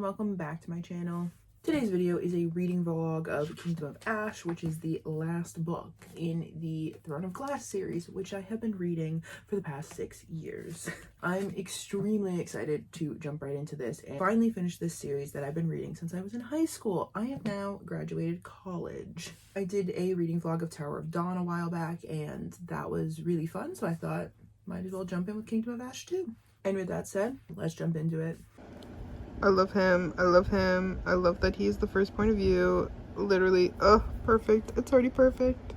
welcome back to my channel. Today's video is a reading vlog of Kingdom of Ash, which is the last book in the Throne of Glass series, which I have been reading for the past 6 years. I'm extremely excited to jump right into this and finally finish this series that I've been reading since I was in high school. I have now graduated college. I did a reading vlog of Tower of Dawn a while back, and that was really fun, so I thought might as well jump in with Kingdom of Ash too. And with that said, let's jump into it. I love him. I love him. I love that he's the first point of view. Literally, perfect. It's already perfect.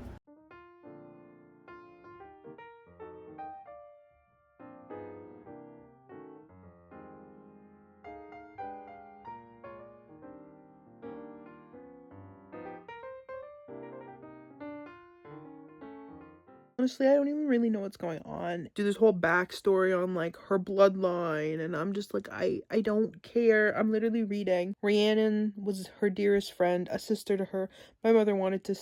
Honestly, I don't even really know what's going on. Do this whole backstory on like her bloodline, and I'm just like, I don't care. I'm literally reading. Rhiannon was her dearest friend, a sister to her. My mother wanted to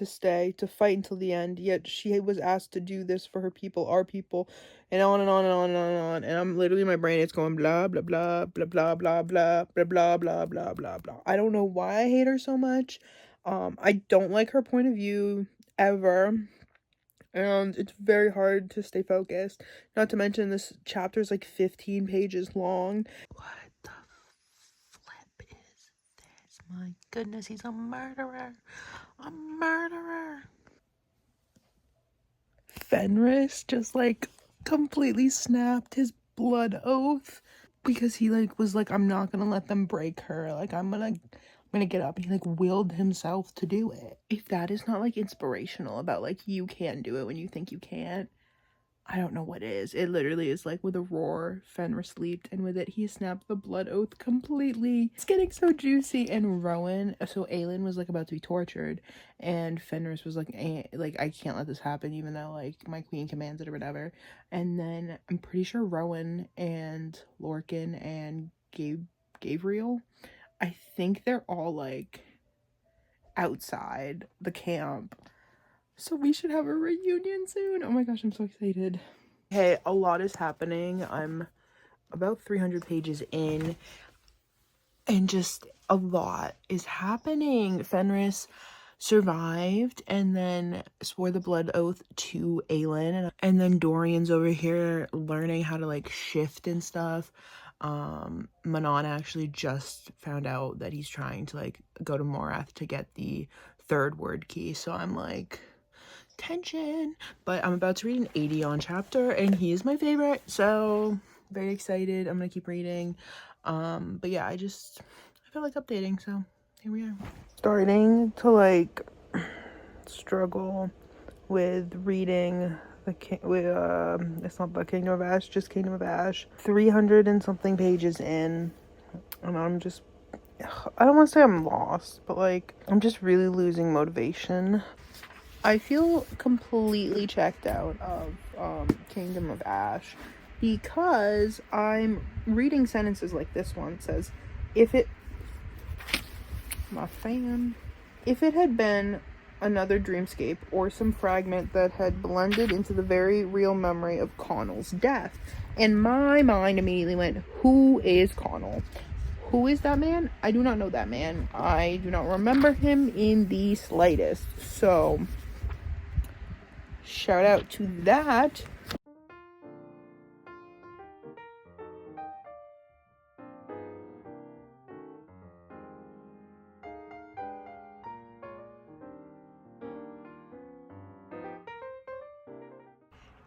stay, to fight until the end, yet she was asked to do this for her people, our people, and on and on and on and on and on. And I'm literally, my brain is going blah blah blah blah blah blah blah blah blah blah blah blah blah. I don't know why I hate her so much. I don't like her point of view ever. And it's very hard to stay focused. Not to mention this chapter is like 15 pages long. What the flip is this? My goodness, he's a murderer. A murderer. Fenris just like completely snapped his blood oath because he like was like, I'm not gonna let them break her. Like I'm gonna get up. And he like willed himself to do it. If that is not like inspirational about like you can do it when you think you can't, I don't know what is. It literally is like with a roar, Fenris leaped, and with it he snapped the blood oath completely. It's getting so juicy. And Rowan, so Aelin was like about to be tortured, and Fenris was like I can't let this happen, even though like my queen commands it or whatever. And then I'm pretty sure Rowan and Lorcan and Gabriel, I think they're all like outside the camp, so we should have a reunion soon. Oh my gosh, I'm so excited. Hey, a lot is happening. I'm about 300 pages in, and just a lot is happening. Fenris survived and then swore the blood oath to Aelin, and then Dorian's over here learning how to like shift and stuff. Manon actually just found out that he's trying to like go to Morath to get the third word key, so I'm like, tension. But I'm about to read an Aedion chapter, and he is my favorite, so very excited. I'm gonna keep reading. But yeah, I feel like updating, so here we are. Starting to like struggle with reading it's not the Kingdom of Ash, just Kingdom of Ash. 300 and something pages in, and I don't want to say I'm lost, but like I'm just really losing motivation. I feel completely checked out of Kingdom of Ash because I'm reading sentences like this one. It says, if it had been another dreamscape or some fragment that had blended into the very real memory of Connell's death. And my mind immediately went, who is Connell? Who is that man? I do not know that man. I do not remember him in the slightest. So, shout out to that.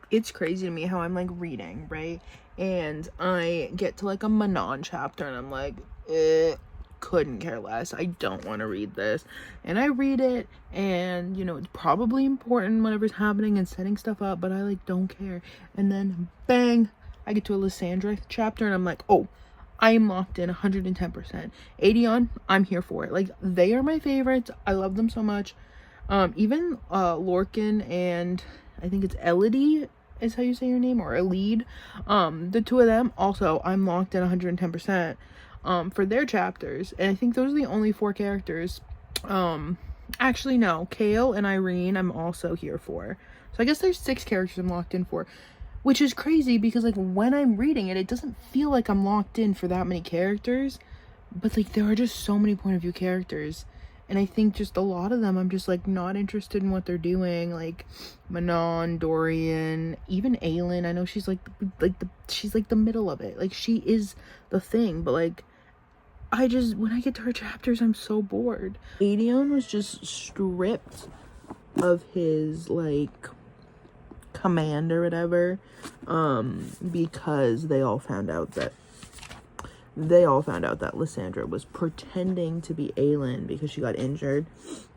It's crazy to me how I'm like reading, right? And I get to like a Manon chapter and I'm like, couldn't care less. I don't want to read this. And I read it, and you know, it's probably important whatever's happening and setting stuff up, but I like don't care. And then bang, I get to a Lysandra chapter and I'm like, oh, I am locked in 110%. Aedion, I'm here for it. Like, they are my favorites. I love them so much. Even Lorcan and I think it's Elodie is how you say your name, or Elide. The two of them, also, I'm locked in 110% for their chapters. And I think those are the only 4 characters. Actually, no. Kale and Irene, I'm also here for. So I guess there's 6 characters I'm locked in for. Which is crazy because, like, when I'm reading it, it doesn't feel like I'm locked in for that many characters. But like there are just so many point of view characters, and I think just a lot of them I'm just like not interested in what they're doing. Like Manon, Dorian, even Aelin. I know she's she's like the middle of it. Like she is the thing, but like I just, when I get to her chapters, I'm so bored. Aedion was just stripped of his like command or whatever, because they all found out that Lysandra was pretending to be Aelin because she got injured.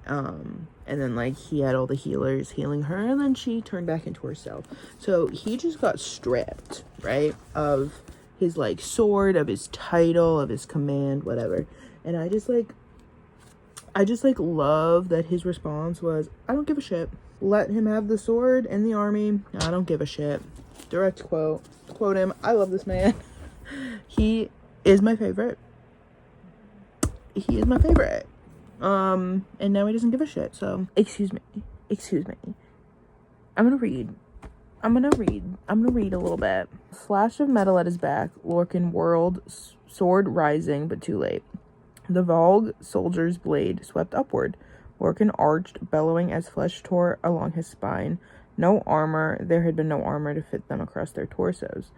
And then like he had all the healers healing her, and then she turned back into herself. So he just got stripped, right, of his like sword, of his title, of his command, whatever. And I just love that his response was, I don't give a shit. Let him have the sword and the army. I don't give a shit. Direct quote. Quote him. I love this man. He is my favorite. And now he doesn't give a shit. So excuse me. I'm gonna read a little bit. Flash of metal at his back. Lorcan whirled, sword rising, but too late. The Valg soldier's blade swept upward. Lorcan arched, bellowing as flesh tore along his spine. No armor. There had been no armor to fit them across their torsos.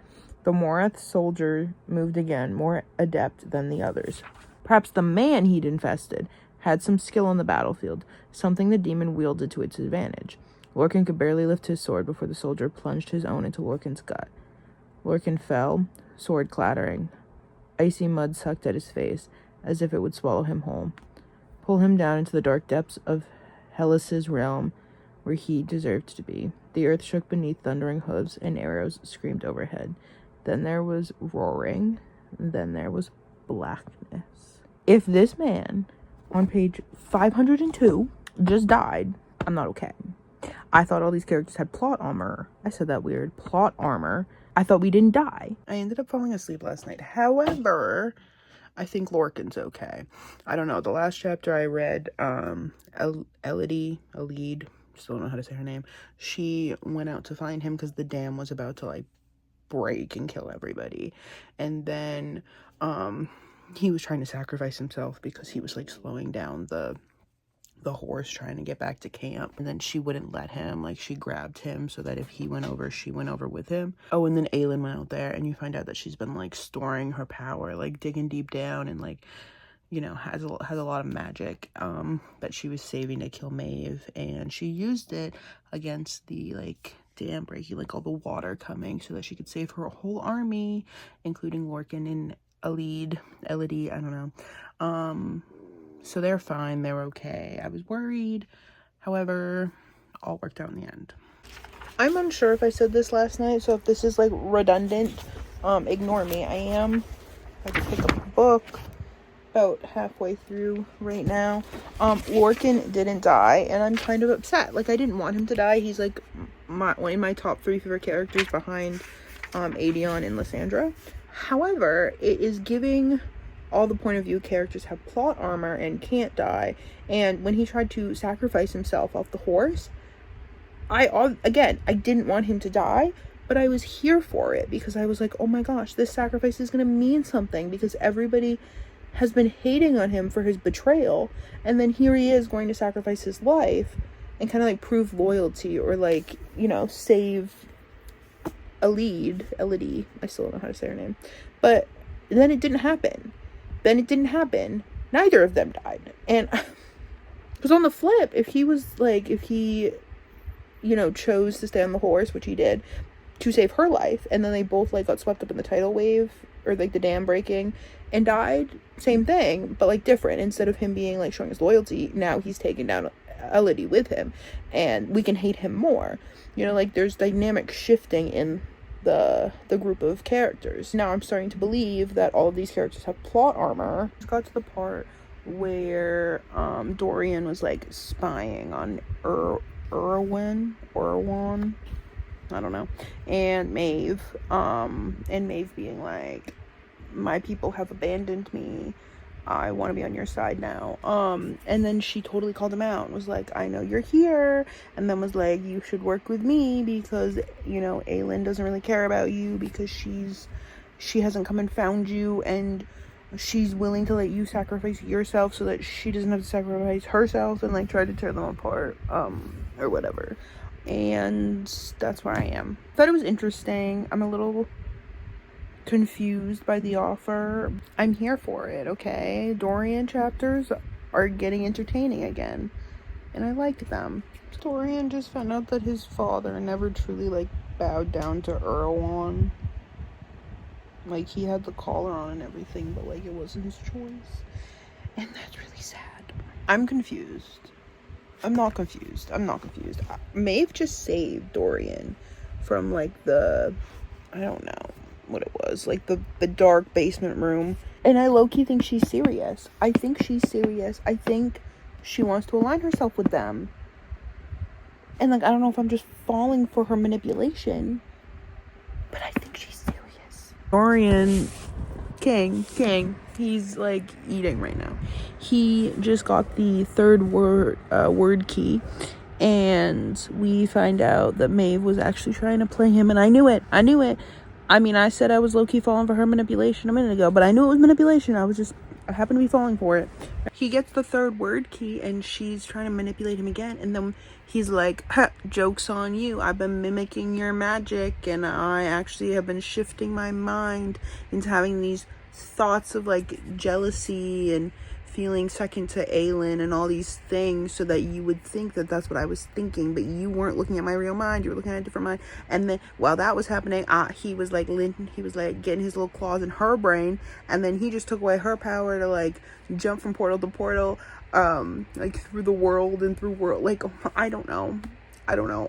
The Morath soldier moved again, more adept than the others. Perhaps the man he'd infested had some skill on the battlefield, something the demon wielded to its advantage. Lorcan could barely lift his sword before the soldier plunged his own into Lorcan's gut. Lorcan fell, sword clattering. Icy mud sucked at his face, as if it would swallow him whole. Pull him down into the dark depths of Hellas's realm, where he deserved to be. The earth shook beneath thundering hooves, and arrows screamed overhead. Then there was roaring. Then there was blackness. If this man, on page 502, just died, I'm not okay. I thought all these characters had plot armor. I said that weird. Plot armor. I thought we didn't die. I ended up falling asleep last night. However, I think Lorcan's okay. I don't know. The last chapter I read, Elodie, still don't know how to say her name. She went out to find him because the dam was about to like break and kill everybody. And then he was trying to sacrifice himself because he was like slowing down the horse trying to get back to camp, and then she wouldn't let him. Like she grabbed him so that if he went over, she went over with him. Oh, and then Aelin went out there, and you find out that she's been like storing her power, like digging deep down, and like, you know, has a lot of magic that she was saving to kill Maeve, and she used it against the like dam breaking, like all the water coming, so that she could save her whole army, including Lorcan and Elodie, I don't know. So they're fine, they're okay. I was worried, however, all worked out in the end. I'm unsure if I said this last night, so if this is like redundant, ignore me. I had to pick up a book about halfway through right now. Lorcan didn't die, and I'm kind of upset. Like, I didn't want him to die. He's like one of my top 3 favorite characters behind Aedion and Lysandra. However, it is giving all the point of view characters have plot armor and can't die. And when he tried to sacrifice himself off the horse, I didn't want him to die, but I was here for it because I was like, oh my gosh, this sacrifice is going to mean something, because everybody has been hating on him for his betrayal, and then here he is going to sacrifice his life and kind of like prove loyalty, or like, you know, save Elodie. I still don't know how to say her name. But then it didn't happen. Neither of them died. And because on the flip, if he, you know, chose to stay on the horse, which he did, to save her life, and then they both like got swept up in the tidal wave, or like the dam breaking, and died, same thing, but like different. Instead of him being like showing his loyalty, now he's taking down Elodie with him, and we can hate him more. You know, like there's dynamic shifting in the group of characters. Now I'm starting to believe that all of these characters have plot armor. It got to the part where Dorian was like spying on Erwan, I don't know, and Maeve being like, my people have abandoned me, I want to be on your side now. And then she totally called him out and was like, I know you're here. And then was like, you should work with me because, you know, Aelin doesn't really care about you because she hasn't come and found you. And she's willing to let you sacrifice yourself so that she doesn't have to sacrifice herself and like try to tear them apart, or whatever. And that's where I am. Thought it was interesting. I'm a little confused by the offer. I'm here for it, okay? Dorian chapters are getting entertaining again, and I like them. Dorian just found out that his father never truly like bowed down to Erewhon. Like, he had the collar on and everything, but like it wasn't his choice, and that's really sad. I'm confused. I'm not confused. Maeve just saved Dorian from like the, I don't know what it was, like the dark basement room. And I low-key think she's serious. I think she's serious. I think she wants to align herself with them. And like, I don't know if I'm just falling for her manipulation, but I think she's serious. Dorian King, he's like eating right now. He just got the third word key, and we find out that Maeve was actually trying to play him, and I knew it. I mean, I said I was low-key falling for her manipulation a minute ago, but I knew it was manipulation. I happened to be falling for it. He gets the third word key, and she's trying to manipulate him again, and then he's like, joke's on you. I've been mimicking your magic, and I actually have been shifting my mind into having these thoughts of like jealousy and feeling second to Aelin and all these things, so that you would think that that's what I was thinking, but you weren't looking at my real mind, you were looking at a different mind. And then while that was happening, he was like getting his little claws in her brain, and then he just took away her power to like jump from portal to portal, like through the world and through world, like I don't know,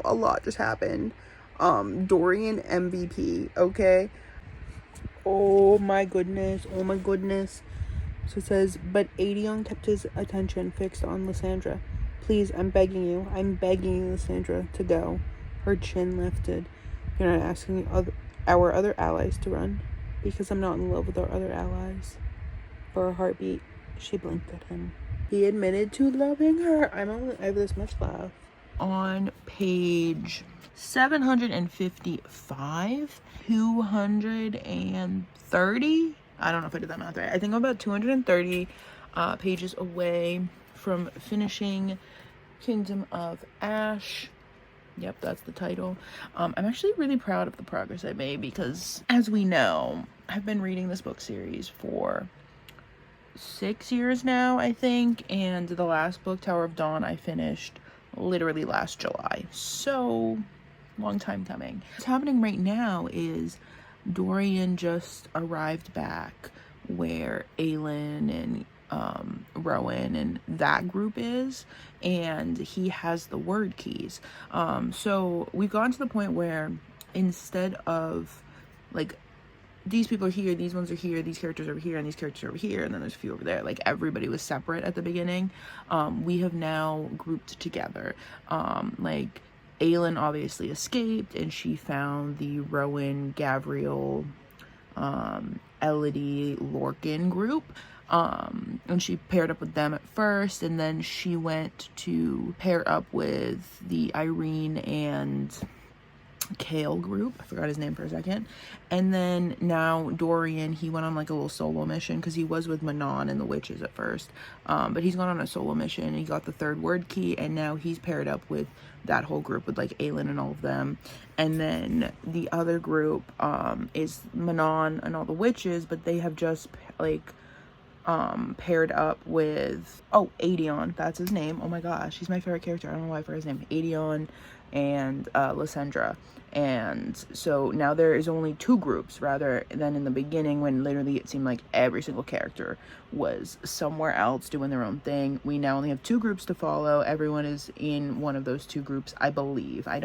a lot just happened. Dorian MVP, okay? Oh my goodness. So it says, but Aedion kept his attention fixed on Lysandra. Please, I'm begging you, Lysandra, to go. Her chin lifted. You're not asking our other allies to run? Because I'm not in love with our other allies. For a heartbeat, she blinked at him. He admitted to loving her. I have this much left. On page 755, 230, I don't know if I did that math right. I think I'm about 230 pages away from finishing Kingdom of Ash. Yep, that's the title. I'm actually really proud of the progress I made, because as we know, I've been reading this book series for 6 years now, I think, and the last book, Tower of Dawn, I finished literally last July. So long time coming. What's happening right now is Dorian just arrived back where Aelin and Rowan and that group is, and he has the word keys. So we've gotten to the point where instead of like, these people are here, these ones are here, these characters are over here, and these characters are over here, and then there's a few over there. Like, everybody was separate at the beginning. We have now grouped together. Like, Aelin obviously escaped, and she found the Rowan, Gavriel, Elodie, Lorcan group. And she paired up with them at first, and then she went to pair up with the Irene and Kale group. I forgot his name for a second. And then now Dorian, he went on like a little solo mission, because he was with Manon and the witches at first, but he's gone on a solo mission, and he got the third word key, and now he's paired up with that whole group, with like Aelin and all of them. And then the other group is Manon and all the witches, but they have just like paired up with Aedion, that's his name. Oh my gosh, he's my favorite character. I don't know why I forgot his name. Aedion and Lysandra. And so now there is only two groups, rather than in the beginning when literally it seemed like every single character was somewhere else doing their own thing. We now only have two groups to follow. Everyone is in one of those two groups, I believe. I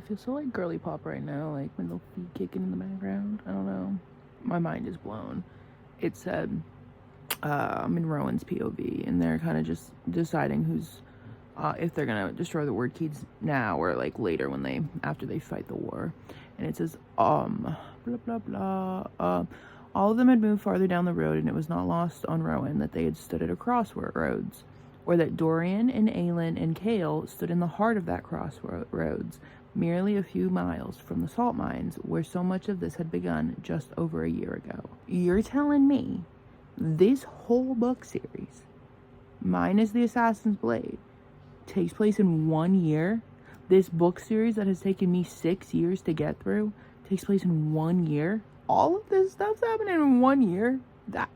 feel so like girly pop right now, like when the feet kicking in the background. I don't know. My mind is blown. It said I'm in Rowan's POV, and they're kind of just deciding who's if they're gonna destroy the word keys now or like later when after they fight the war. And it says blah blah blah, all of them had moved farther down the road, and it was not lost on Rowan that they had stood at a crossroads, or that Dorian and Aelin and Kale stood in the heart of that crossroads. merely a few miles from the salt mines where so much of this had begun just over a year ago. You're telling me this whole book series, minus the Assassin's Blade, takes place in 1 year? This book series that has taken me 6 years to get through takes place in 1 year? All of this stuff's happening in 1 year? That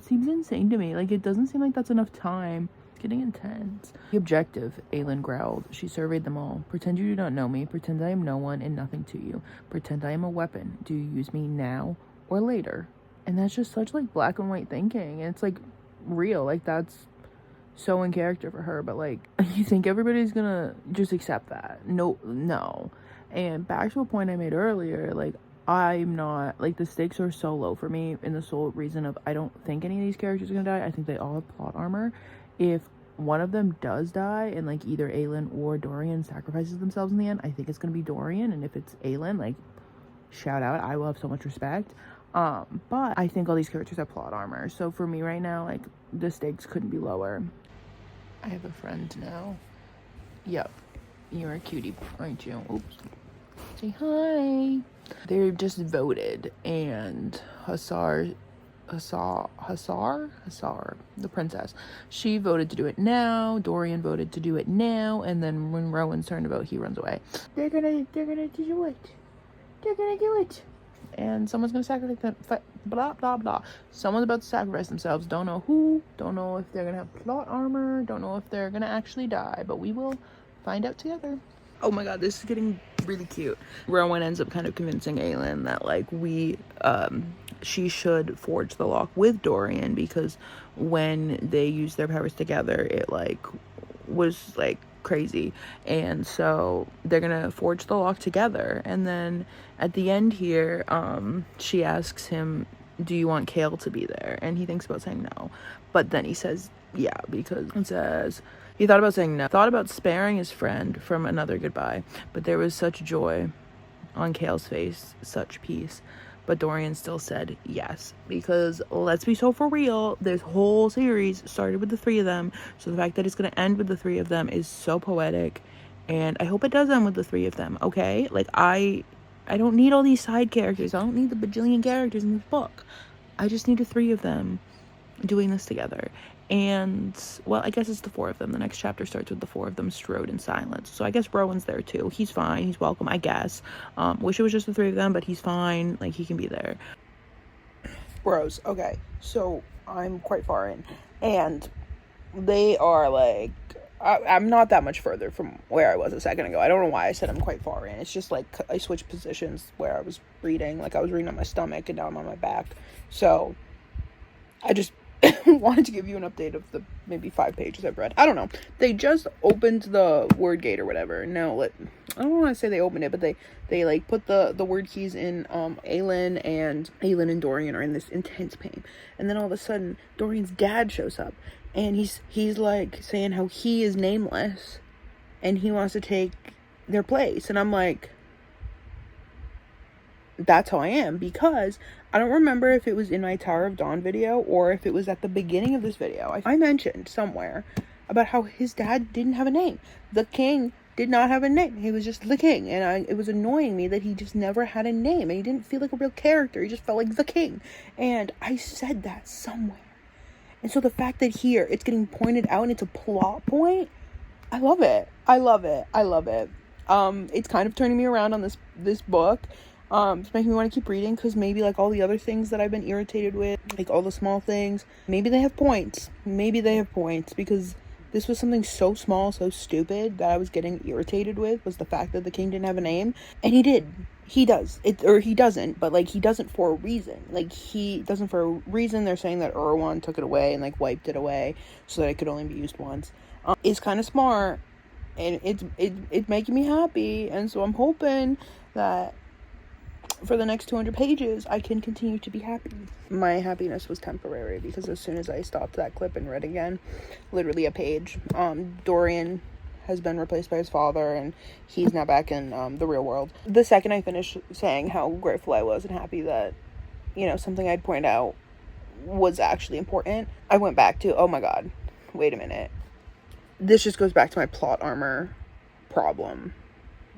seems insane to me. Like, it doesn't seem like that's enough time. It's getting intense. The objective, Aelin growled. She surveyed them all. Pretend you do not know me. Pretend I am no one and nothing to you. Pretend I am a weapon. Do you use me now or later? And that's just such, like, black and white thinking. And it's, like, real. Like, that's so in character for her. But, like, you think everybody's gonna just accept that? No. And back to a point I made earlier, like, I'm not, like, the stakes are so low for me, and the sole reason of I don't think any of these characters are gonna die. I think they all have plot armor. If one of them does die and, like, either Aelin or Dorian sacrifices themselves in the end, I think it's gonna be Dorian. And if it's Aelin, like, shout out, I will have so much respect. But I think all these characters have plot armor, so for me right now, like, the stakes couldn't be lower. I have a friend now. Yep, you're a cutie, aren't you? Oops. Say hi. They just voted, and Hussar, the princess, she voted to do it now. Dorian voted to do it now, and then when Rowan's turn to vote, he runs away. They're gonna do it. They're gonna do it. And someone's gonna sacrifice them. Blah blah blah. Someone's about to sacrifice themselves. Don't know who. Don't know if they're gonna have plot armor. Don't know if they're gonna actually die. But we will find out together. Oh my god, this is getting really cute. Rowan ends up kind of convincing Aelin that, like, she should forge the lock with Dorian, because when they used their powers together, it, like, was, like, crazy. And so they're gonna forge the lock together. And then at the end here, she asks him, do you want Kale to be there? And he thinks about saying no, but then he says yeah, because it says he thought about saying no, thought about sparing his friend from another goodbye, but there was such joy on Kale's face, such peace. But Dorian still said yes, because let's be so for real, this whole series started with the three of them, so the fact that it's going to end with the three of them is so poetic, and I hope it does end with the three of them, okay? Like, I don't need all these side characters. I don't need the bajillion characters in this book. I just need the three of them doing this together. And, well, I guess it's the four of them. The next chapter starts with the four of them strode in silence. So I guess Rowan's there too. He's fine. He's welcome, I guess. Wish it was just the three of them, but he's fine. Like, he can be there. Bros, okay. So I'm quite far in. And they are, like, I'm not that much further from where I was a second ago. I don't know why I said I'm quite far in. It's just, like, I switched positions where I was reading. Like, I was reading on my stomach, and now I'm on my back. So I just wanted to give you an update of the maybe 5 pages I've read. I don't know. They just opened the word gate or whatever. No, I don't want to say they opened it, but they like put the word keys in. Aelin and Dorian are in this intense pain, and then all of a sudden Dorian's dad shows up, and he's like saying how he is nameless, and he wants to take their place, and I'm like, that's how I am, because I don't remember if it was in my Tower of Dawn video or if it was at the beginning of this video. I mentioned somewhere about how his dad didn't have a name. The king did not have a name. He was just the king. And it was annoying me that he just never had a name. And he didn't feel like a real character. He just felt like the king. And I said that somewhere. And so the fact that here it's getting pointed out and it's a plot point, I love it. I love it. I love it. It's kind of turning me around on this book. It's making me want to keep reading, because maybe, like, all the other things that I've been irritated with, like all the small things, maybe they have points, because this was something so small, so stupid, that I was getting irritated with, was the fact that the king didn't have a name. And he doesn't, but, like, he doesn't for a reason. They're saying that Erwan took it away and, like, wiped it away so that it could only be used once. It's kind of smart, and it's making me happy, and so I'm hoping that for the next 200 pages, I can continue to be happy. My happiness was temporary, because as soon as I stopped that clip and read again, literally a page, Dorian has been replaced by his father, and he's now back in the real world. The second I finished saying how grateful I was and happy that, you know, something I'd pointed out was actually important, I went back to, oh my god, wait a minute. This just goes back to my plot armor problem.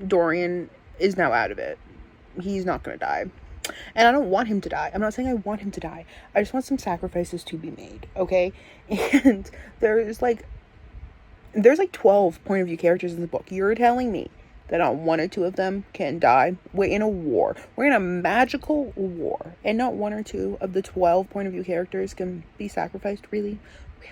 Dorian is now out of it. He's not gonna die. And I don't want him to die. I'm not saying I want him to die. I just want some sacrifices to be made, okay? And there's like 12 point of view characters in the book. You're telling me that not one or two of them can die? We're in a war. We're in a magical war. And not one or two of the 12 point of view characters can be sacrificed? Really? Really?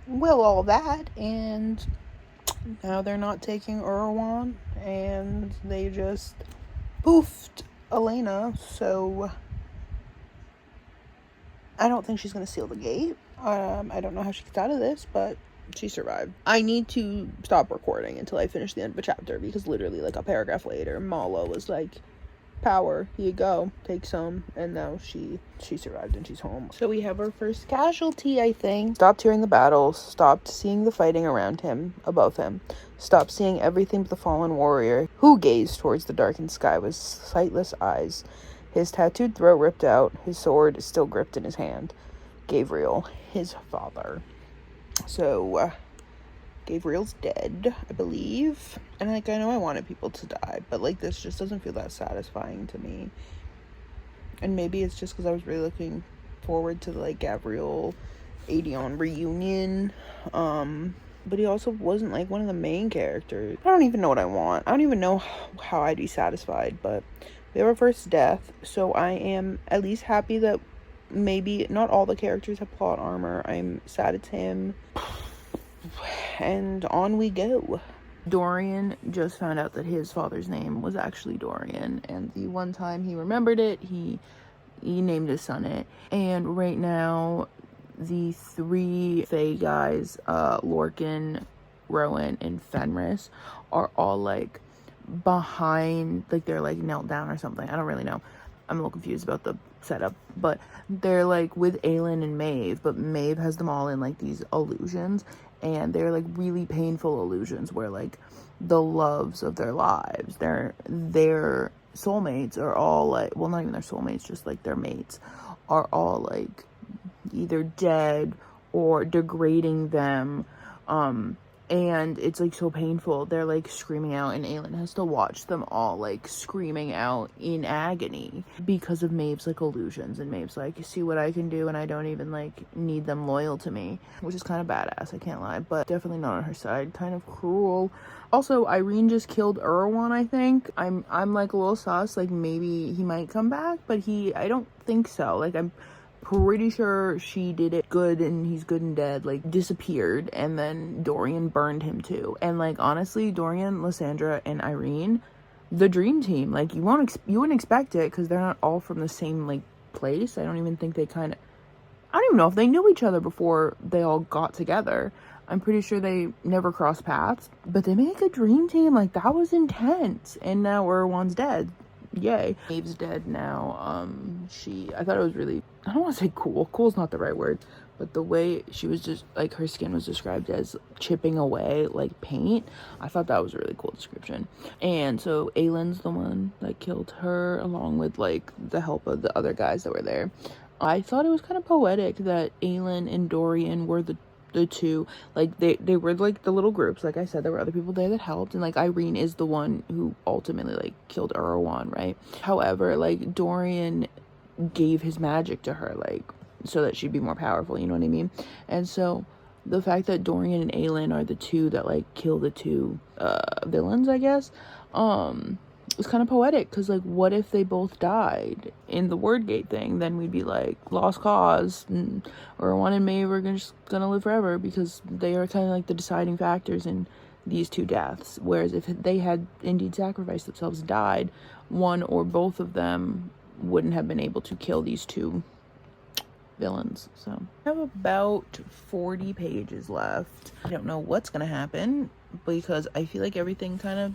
Well, all that, and now they're not taking Erewhon, and they just poofed Elena, so I don't think she's gonna seal the gate. I don't know how she gets out of this, but she survived. I need to stop recording until I finish the end of a chapter, because literally like a paragraph later, Mala was like, power, here you go, take some, and now she survived and she's home. So we have our first casualty, I think. Stopped hearing the battles, stopped seeing the fighting around him, above him, stopped seeing everything but the fallen warrior, who gazed towards the darkened sky with sightless eyes, his tattooed throat ripped out, his sword still gripped in his hand. Gabriel, his father. So Gabriel's dead, I believe. And like, I know I wanted people to die, but like, this just doesn't feel that satisfying to me. And maybe it's just because I was really looking forward to the like Gabriel Aedion reunion. But he also wasn't like one of the main characters. I don't even know what I want. I don't even know how I'd be satisfied, but we have our first death, so I am at least happy that maybe not all the characters have plot armor. I'm sad it's him. And on we go. Dorian just found out that his father's name was actually Dorian, and the one time he remembered it, he named his son it. And right now, the three Fae guys, Lorcan, Rowan, and Fenris, are all like behind, like they're like knelt down or something. I don't really know. I'm a little confused about the setup, but they're like with Aelin and Maeve, but Maeve has them all in like these illusions, and they're like really painful illusions where like the loves of their lives, their soulmates are all like, well, not even their soulmates, just like their mates are all like either dead or degrading them, and it's like so painful. They're like screaming out, and Aelin has to watch them all like screaming out in agony because of Maeve's like illusions. And Maeve's like, see what I can do, and I don't even like need them loyal to me, which is kind of badass, I can't lie, but definitely not on her side. Kind of cruel. Also, Irene just killed Erewhon, I think. I'm like a little sus, like maybe he might come back, but I don't think so. Like, I'm pretty sure she did it good and he's good and dead, like disappeared, and then Dorian burned him too. And like, honestly, Dorian, Lysandra, and Irene, the dream team. Like, you wouldn't expect it because they're not all from the same like place. I don't even think I don't even know if they knew each other before they all got together. I'm pretty sure they never crossed paths, but they make a dream team. Like, that was intense. And now Erewhon's dead. Yay. Maeve's dead now. I thought it was really, I don't want to say cool. Cool's not the right word, but the way she was just like, her skin was described as chipping away like paint. I thought that was a really cool description. And so Aelin's the one that killed her, along with like the help of the other guys that were there. I thought it was kind of poetic that Aelin and Dorian were the two, like they were like the little groups. Like I said, there were other people there that helped, and like Irene is the one who ultimately like killed Erewhon, right? However, like Dorian gave his magic to her, like so that she'd be more powerful, you know what I mean? And so the fact that Dorian and Aelin are the two that like kill the two villains, I guess, it's kind of poetic, because like, what if they both died in the Wordgate thing? Then we'd be like, lost cause, and Erewhon and Maeve are just gonna live forever because they are kind of like the deciding factors in these two deaths. Whereas if they had indeed sacrificed themselves, died, one or both of them wouldn't have been able to kill these two villains. So I have about 40 pages left. I don't know what's gonna happen because I feel like everything kind of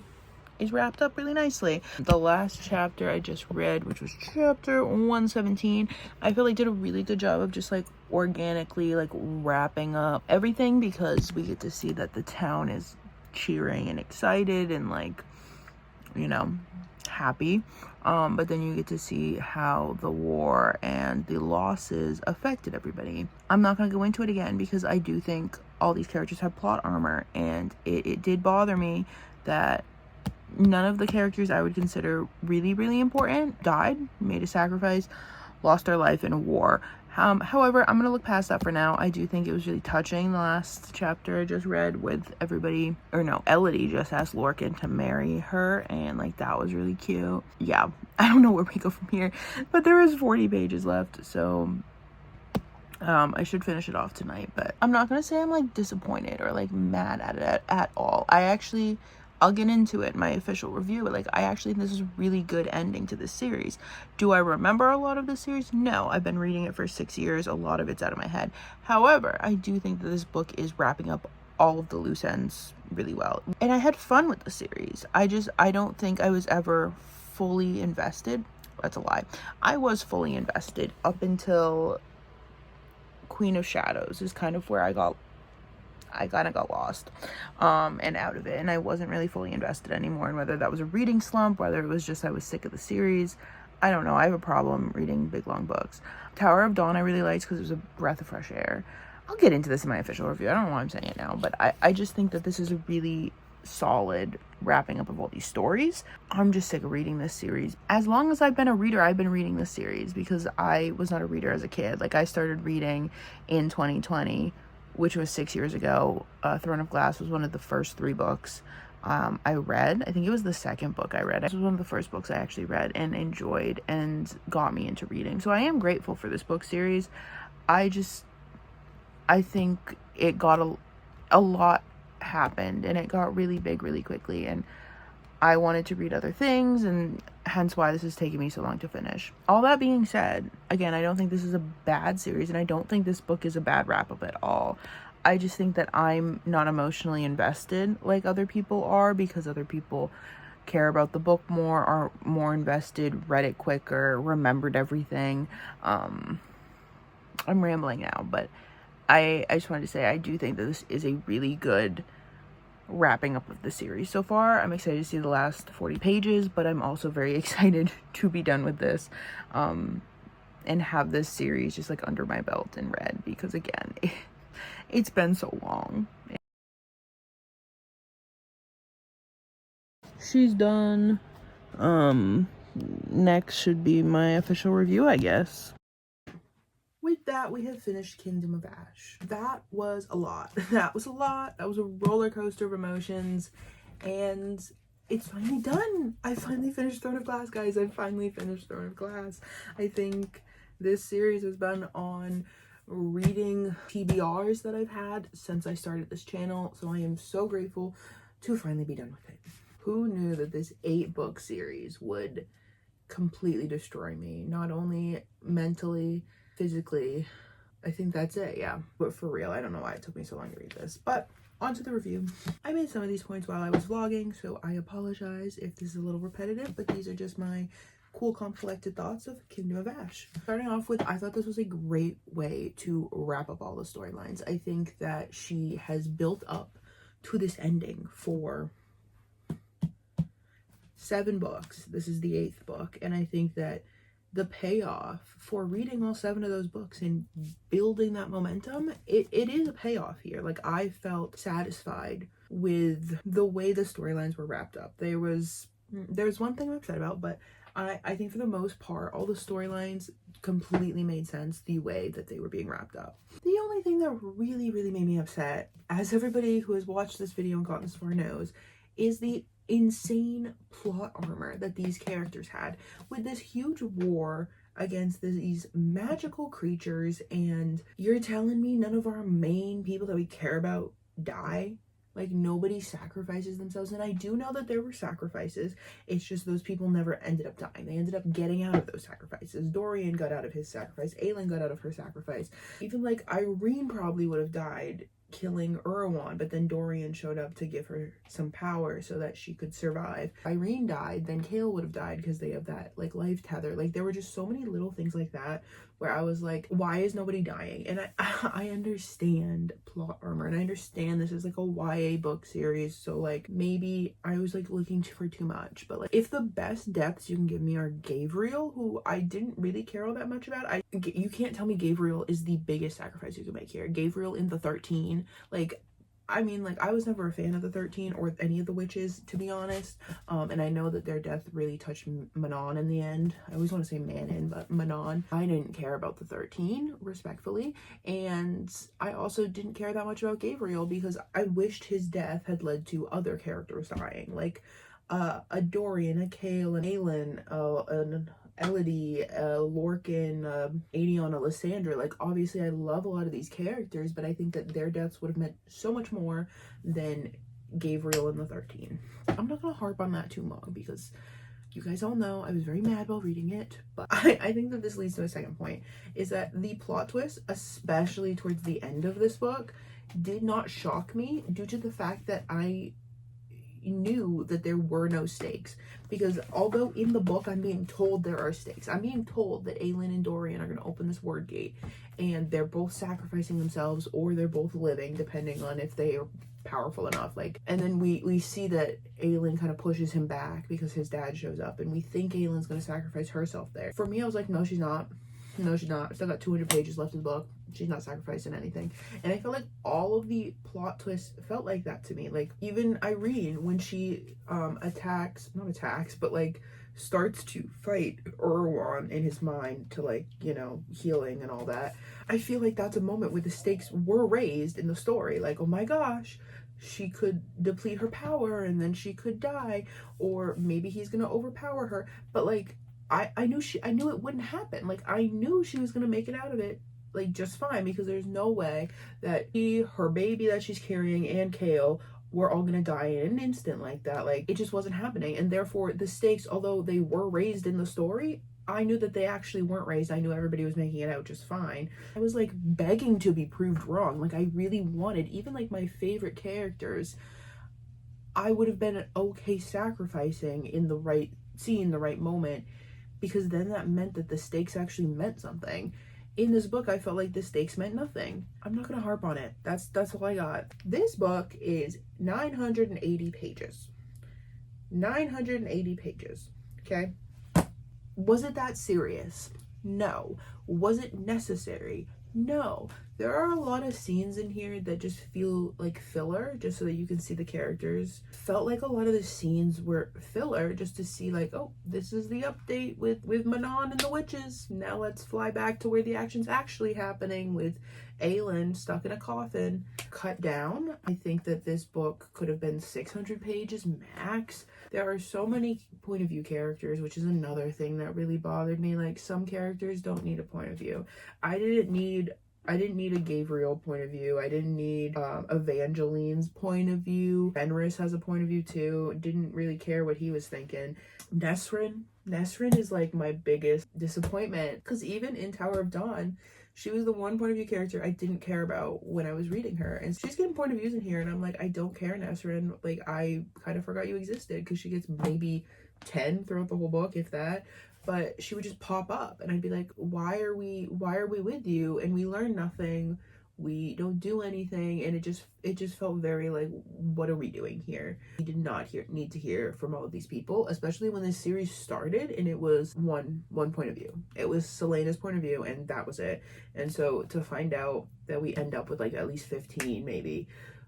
is wrapped up really nicely. The last chapter I just read, which was chapter 117, I feel like did a really good job of just like organically like wrapping up everything, because we get to see that the town is cheering and excited and like, you know, happy. But then you get to see how the war and the losses affected everybody. I'm not going to go into it again because I do think all these characters have plot armor, and it did bother me that none of the characters I would consider really, really important died, made a sacrifice, lost their life in a war. However, I'm gonna look past that for now. I do think it was really touching, the last chapter I just read, with everybody, or no, Elodie just asked Lorcan to marry her, and like that was really cute. Yeah, I don't know where we go from here, but there is 40 pages left, so I should finish it off tonight. But I'm not gonna say I'm like disappointed or like mad at it at all. I'll get into it in my official review, but like I actually think this is a really good ending to this series. Do I remember a lot of this series? No, I've been reading it for 6 years. A lot of it's out of my head. However, I do think that this book is wrapping up all of the loose ends really well, and I had fun with the series. I don't think I was ever fully invested. That's a lie. I was fully invested up until Queen of Shadows is kind of where I kind of got lost and out of it, and I wasn't really fully invested anymore. And whether that was a reading slump, whether it was just I was sick of the series, I don't know. I have a problem reading big long books. Tower of Dawn I really liked because it was a breath of fresh air. I'll get into this in my official review. I don't know why I'm saying it now, but I just think that this is a really solid wrapping up of all these stories. I'm just sick of reading this series. As long as I've been a reader, I've been reading this series because I was not a reader as a kid. Like I started reading in 2020, which was 6 years ago. Throne of Glass was one of the first 3 books I read. I think it was the second book I read. It was one of the first books I actually read and enjoyed and got me into reading. So I am grateful for this book series. I think it got a lot happened, and it got really big really quickly, and I wanted to read other things, and hence why this is taking me so long to finish. All that being said, again, I don't think this is a bad series, and I don't think this book is a bad wrap-up at all. I just think that I'm not emotionally invested like other people are, because other people care about the book more, are more invested, read it quicker, remembered everything. I'm rambling now, but I just wanted to say I do think that this is a really good wrapping up of the series so far. I'm excited to see the last 40 pages, but I'm also very excited to be done with this and have this series just like under my belt and read, because again, it's been so long. She's done. Next should be my official review, I guess. With that, we have finished Kingdom of Ash. That was a lot. That was a lot. That was a roller coaster of emotions, and it's finally done. I finally finished Throne of Glass, guys. I finally finished Throne of Glass. I think this series has been on reading TBRs that I've had since I started this channel, so I am so grateful to finally be done with it. Who knew that this 8-book series would completely destroy me, not only mentally, physically. I think that's it, yeah. But for real, I don't know why it took me so long to read this. But on to the review. I made some of these points while I was vlogging, so I apologize if this is a little repetitive, but these are just my cool, calm, collected thoughts of Kingdom of Ash. Starting off with, I thought this was a great way to wrap up all the storylines. I think that she has built up to this ending for 7 books. This is the 8th book, and I think that the payoff for reading all 7 of those books and building that momentum, it is a payoff here. Like, I felt satisfied with the way the storylines were wrapped up. There's one thing I'm upset about, but I think for the most part, all the storylines completely made sense the way that they were being wrapped up. The only thing that really, really made me upset, as everybody who has watched this video and gotten this far knows, is the insane plot armor that these characters had with this huge war against these magical creatures, and you're telling me none of our main people that we care about die? Like, nobody sacrifices themselves. And I do know that there were sacrifices, it's just those people never ended up dying. They ended up getting out of those sacrifices. Dorian got out of his sacrifice, Aelin got out of her sacrifice, even like Irene probably would have died killing Erewhon, but then Dorian showed up to give her some power so that she could survive. Irene died, then Kale would have died because they have that like life tether. Like there were just so many little things like that where I was like, why is nobody dying? And I understand plot armor, and I understand this is like a YA book series, so like maybe I was like looking for too much. But like if the best deaths you can give me are Gabriel, who I didn't really care all that much about, you can't tell me Gabriel is the biggest sacrifice you can make here. Gabriel in the 13, like I mean, like, I was never a fan of the 13 or any of the witches, to be honest. And I know that their death really touched Manon in the end. I always want to say Manon, but Manon. I didn't care about the 13, respectfully. And I also didn't care that much about Gabriel because I wished his death had led to other characters dying. Like, a Dorian, a Kale, an Aelin, an Elodie, Lorcan, Aedion, Lysandra. Like, obviously I love a lot of these characters, but I think that their deaths would have meant so much more than Gabriel in the 13. I'm not gonna harp on that too long because you guys all know I was very mad while reading it, but I think that this leads to a second point, is that the plot twist, especially towards the end of this book, did not shock me due to the fact that I knew that there were no stakes. Because although in the book I'm being told there are stakes, I'm being told that Aelin and Dorian are going to open this word gate and they're both sacrificing themselves or they're both living, depending on if they are powerful enough. Like, and then we see that Aelin kind of pushes him back because his dad shows up, and we think Aelin's going to sacrifice herself there. For me, I was like, no, she's not. No, she's not. Still got 200 pages left of the book. She's not sacrificing anything. And I felt like all of the plot twists felt like that to me. Like, even Irene, when she not attacks, but like starts to fight Erewhon in his mind to, like, you know, healing and all that. I feel like that's a moment where the stakes were raised in the story. Like, oh my gosh, she could deplete her power and then she could die, or maybe he's gonna overpower her. But like, I knew it wouldn't happen. Like, I knew she was gonna make it out of it like just fine, because there's no way that her baby that she's carrying, and Kale were all gonna die in an instant like that. Like, it just wasn't happening. And therefore the stakes, although they were raised in the story, I knew that they actually weren't raised. I knew everybody was making it out just fine. I was like begging to be proved wrong. Like, I really wanted, even like my favorite characters, I would have been okay sacrificing in the right scene, the right moment, because then that meant that the stakes actually meant something. In this book, I felt like the stakes meant nothing. I'm not gonna harp on it. That's all I got. This book is 980 pages. 980 pages, okay? Was it that serious? No. Was it necessary? No. There are a lot of scenes in here that just feel like filler, just so that you can see the characters. Felt like a lot of the scenes were filler just to see, like, oh, this is the update with Manon and the witches. Now let's fly back to where the action's actually happening with Aelin stuck in a coffin. Cut down. I think that this book could have been 600 pages max. There are so many point of view characters, which is another thing that really bothered me. Like, some characters don't need a point of view. I didn't need a Gabriel point of view. I didn't need Evangeline's point of view. Fenris has a point of view too. Didn't really care what he was thinking. Nesrin is like my biggest disappointment, because even in Tower of Dawn, she was the one point of view character I didn't care about when I was reading her. And she's getting point of views in here, and I'm like, I don't care, Nesrin. Like, I kind of forgot you existed, because she gets maybe 10 throughout the whole book, if that. But she would just pop up, and I'd be like, why are we with you? And we learn nothing. We don't do anything. And it just felt very like, what are we doing here? We did not need to hear from all of these people, especially when this series started and it was one point of view. It was Selena's point of view, and that was it. And so to find out that we end up with like at least 15 maybe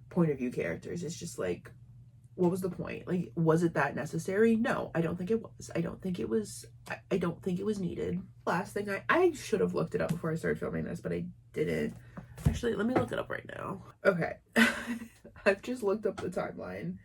point of view characters, it's just like, what was the point? Like, was it that necessary? No, I don't think it was. I don't think it was needed. Last thing, I should have looked it up before I started filming this, but I didn't. Actually, let me look it up right now. Okay. I've just looked up the timeline,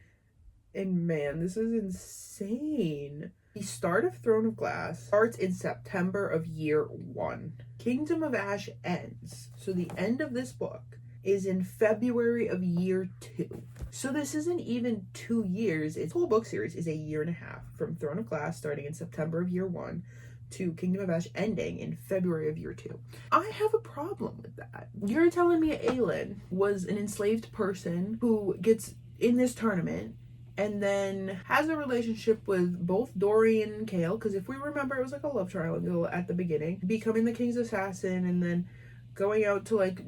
and man, this is insane. The start of Throne of Glass starts in September of year 1. Kingdom of Ash ends. So the end of this book is in February of year 2. So this isn't even 2 years. Its whole book series is a year and a half, from Throne of Glass starting in September of year 1 to Kingdom of Ash ending in February of year 2. I have a problem with that. You're telling me Aelin was an enslaved person who gets in this tournament and then has a relationship with both Dorian and Kale, because if we remember, it was like a love triangle at the beginning, becoming the king's assassin and then going out to like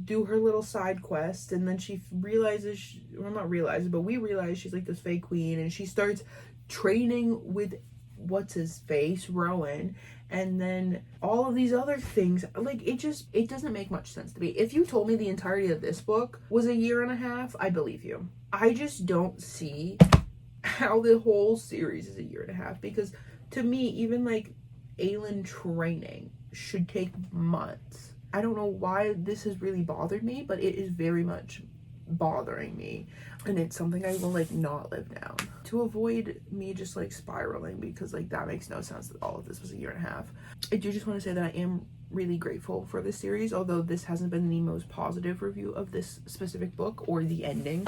do her little side quest, and then she realizes, well, not realizes, but we realize she's like this fake queen, and she starts training with what's his face, Rowan, and then all of these other things. Like, it doesn't make much sense to me. If you told me the entirety of this book was a year and a half, I believe you. I just don't see how the whole series is a year and a half, because to me, even like Aelin training should take months. I don't know why this has really bothered me, but it is very much bothering me, and it's something I will like not live down to avoid me just like spiraling, because like that makes no sense that all of this was a year and a half. I do just want to say that I am really grateful for this series, although this hasn't been the most positive review of this specific book or the ending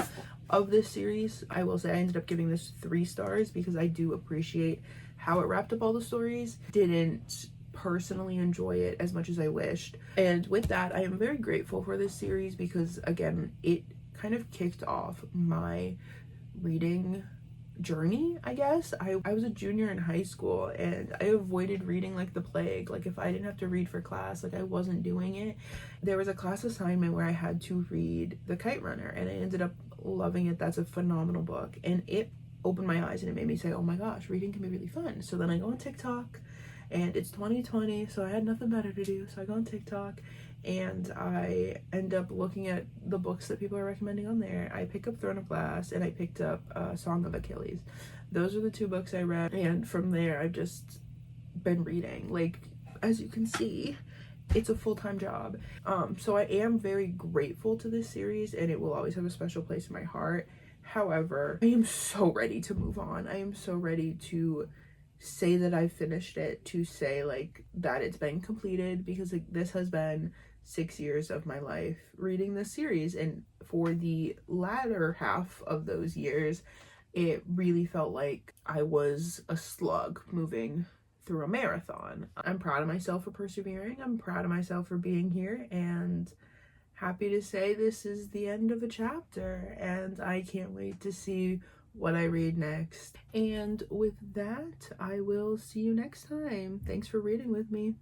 of this series. I will say I ended up giving this 3 stars because I do appreciate how it wrapped up all the stories. Didn't personally enjoy it as much as I wished, and with that I am very grateful for this series, because again, it kind of kicked off my reading journey, I guess. I was a junior in high school, and I avoided reading like the plague. Like, if I didn't have to read for class, like I wasn't doing it. There was a class assignment where I had to read The Kite Runner, and I ended up loving it. That's a phenomenal book, and it opened my eyes and it made me say, oh my gosh, reading can be really fun. So then I go on TikTok, and it's 2020, so I had nothing better to do, so I go on TikTok and I end up looking at the books that people are recommending on there. I pick up Throne of Glass, and I picked up Song of Achilles. Those are the 2 books I read, and from there I've just been reading. Like, as you can see, it's a full-time job. So I am very grateful to this series, and it will always have a special place in my heart. However, I am so ready to move on. I am so ready to say that I finished it, to say like that it's been completed, because like this has been 6 years of my life reading this series, and for the latter half of those years it really felt like I was a slug moving through a marathon. I'm proud of myself for persevering. I'm proud of myself for being here, and happy to say this is the end of a chapter, and I can't wait to see what I read next. And with that, I will see you next time. Thanks for reading with me.